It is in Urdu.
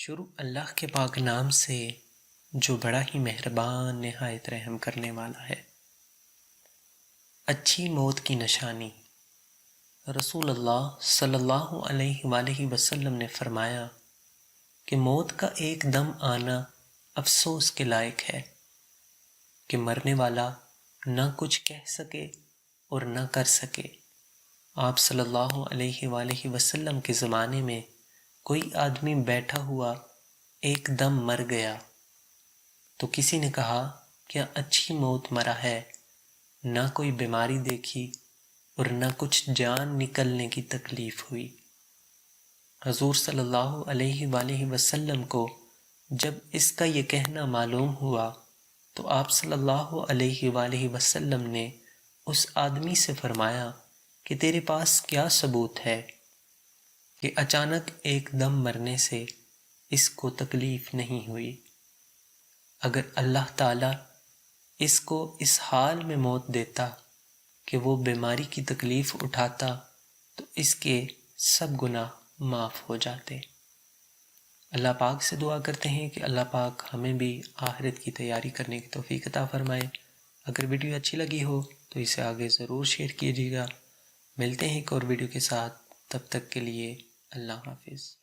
شروع اللہ کے پاک نام سے جو بڑا ہی مہربان نہایت رحم کرنے والا ہے۔ اچھی موت کی نشانی۔ رسول اللہ صلی اللہ علیہ وآلہ وسلم نے فرمایا کہ موت کا ایک دم آنا افسوس کے لائق ہے کہ مرنے والا نہ کچھ کہہ سکے اور نہ کر سکے۔ آپ صلی اللہ علیہ وآلہ وسلم کے زمانے میں کوئی آدمی بیٹھا ہوا ایک دم مر گیا تو کسی نے کہا کیا اچھی موت مرا ہے، نہ کوئی بیماری دیکھی اور نہ کچھ جان نکلنے کی تکلیف ہوئی۔ حضور صلی اللہ علیہ وآلہ وسلم کو جب اس کا یہ کہنا معلوم ہوا تو آپ صلی اللہ علیہ وآلہ وسلم نے اس آدمی سے فرمایا کہ تیرے پاس کیا ثبوت ہے کہ اچانک ایک دم مرنے سے اس کو تکلیف نہیں ہوئی؟ اگر اللہ تعالیٰ اس کو اس حال میں موت دیتا کہ وہ بیماری کی تکلیف اٹھاتا تو اس کے سب گناہ معاف ہو جاتے۔ اللہ پاک سے دعا کرتے ہیں کہ اللہ پاک ہمیں بھی آخرت کی تیاری کرنے کی توفیق عطا فرمائے۔ اگر ویڈیو اچھی لگی ہو تو اسے آگے ضرور شیئر کیجیے گا۔ ملتے ہیں ایک اور ویڈیو کے ساتھ، تب تک کے لیے اللہ حافظ۔